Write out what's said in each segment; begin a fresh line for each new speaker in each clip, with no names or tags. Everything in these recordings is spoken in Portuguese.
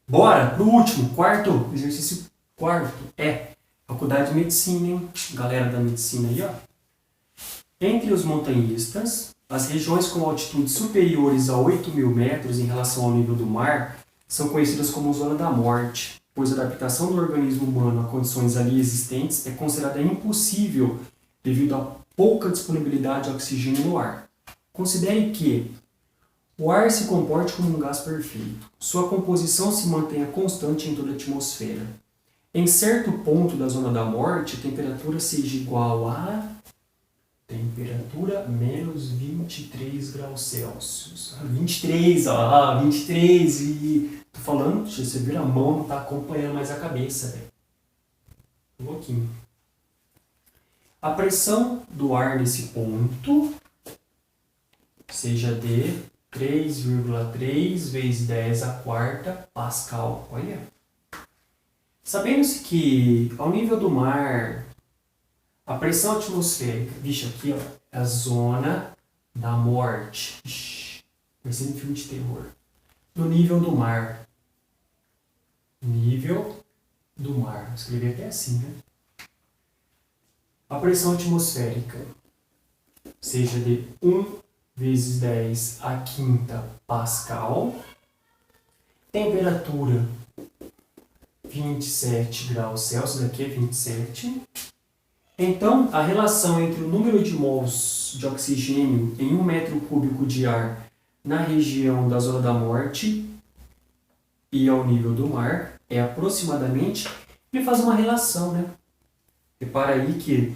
Bora pro último, quarto, exercício quarto. Faculdade de Medicina, hein? Galera da Medicina aí, ó. Entre os montanhistas, as regiões com altitudes superiores a 8.000 metros em relação ao nível do mar são conhecidas como zona da morte, pois a adaptação do organismo humano a condições ali existentes é considerada impossível devido à pouca disponibilidade de oxigênio no ar. Considere que o ar se comporte como um gás perfeito. Sua composição se mantenha constante em toda a atmosfera. Em certo ponto da zona da morte, a temperatura seja igual a temperatura menos 23 graus Celsius. 23, 23. E tô falando, você vira a mão, não tá acompanhando mais a cabeça, velho. Um pouquinho. A pressão do ar nesse ponto seja de 3,3 vezes 10 a quarta Pascal. Olha. Sabendo-se que, ao nível do mar, a pressão atmosférica, vixe, aqui ó, é a zona da morte. Parecendo um filme de terror. No nível do mar. Nível do mar. Vou escrever até assim, né? A pressão atmosférica seja de 1 vezes 10 a quinta Pascal. Temperatura 27 graus Celsius, aqui é 27. Então, a relação entre o número de mols de oxigênio em 1 metro cúbico de ar na região da zona da morte e ao nível do mar é aproximadamente, ele faz uma relação, né? Repara aí que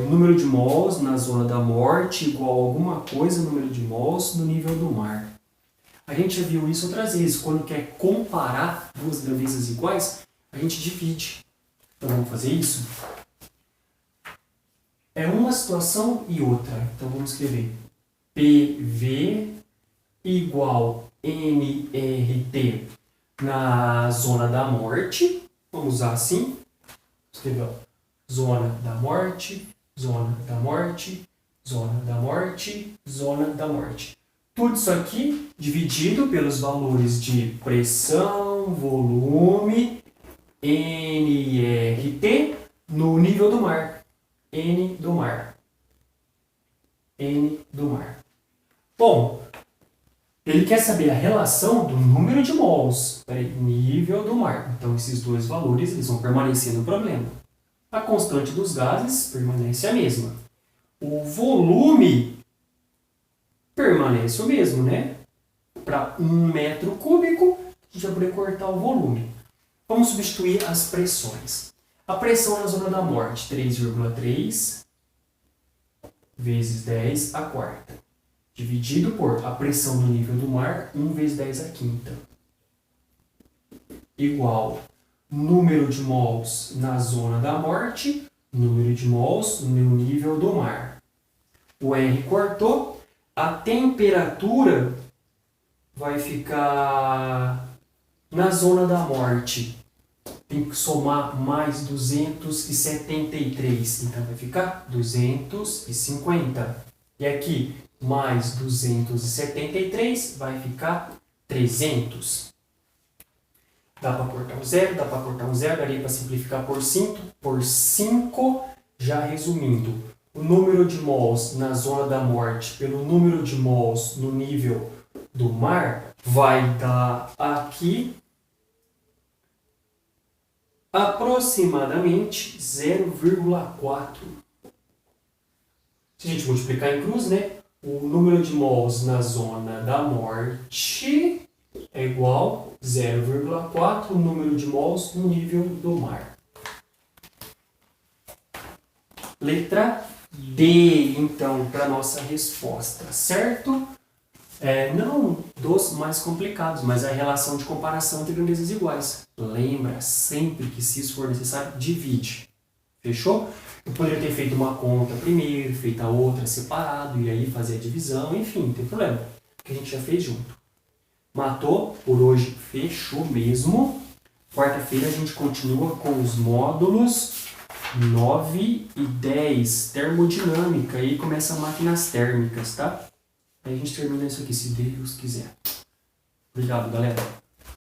o número de mols na zona da morte igual a alguma coisa, número de mols no nível do mar. A gente já viu isso outras vezes. Quando quer comparar duas grandezas iguais, a gente divide. Então vamos fazer isso? É uma situação e outra. Então vamos escrever PV igual nRT na zona da morte. Vamos usar assim. Escrever, ó. Zona da morte, zona da morte, zona da morte, zona da morte. Tudo isso aqui dividido pelos valores de pressão, volume, nRT no nível do mar. N do mar. N do mar. Bom, ele quer saber a relação do número de mols, nível do mar. Então esses dois valores eles vão permanecer no problema. A constante dos gases permanece a mesma. O volume permanece o mesmo, né? Para 1 metro cúbico, a gente vai poder cortar o volume. Vamos substituir as pressões. A pressão na zona da morte, 3,3 vezes 10 a quarta. Dividido por a pressão no nível do mar, 1 vezes 10 a quinta. Igual número de mols na zona da morte, número de mols no nível do mar. O R cortou. A temperatura vai ficar na zona da morte. Tem que somar mais 273. Então vai ficar 250. E aqui, mais 273 vai ficar 300. Dá para cortar um zero, daria para simplificar por 5. Por 5, já resumindo, o número de mols na zona da morte pelo número de mols no nível do mar vai dar aqui aproximadamente 0,4. Se a gente multiplicar em cruz, né? O número de mols na zona da morte é igual a 0,4 o número de mols no nível do mar. Letra D, então, para a nossa resposta, certo? Não dos mais complicados, mas a relação de comparação entre grandezas iguais. Lembra sempre que, se isso for necessário, divide. Fechou? Eu poderia ter feito uma conta primeiro, feito a outra separado, e aí fazer a divisão, enfim, não tem problema. Que a gente já fez junto. Matou? Por hoje fechou mesmo. Quarta-feira a gente continua com os módulos 9 e 10, termodinâmica, e começa máquinas térmicas, tá? Aí a gente termina isso aqui, se Deus quiser. Obrigado, galera.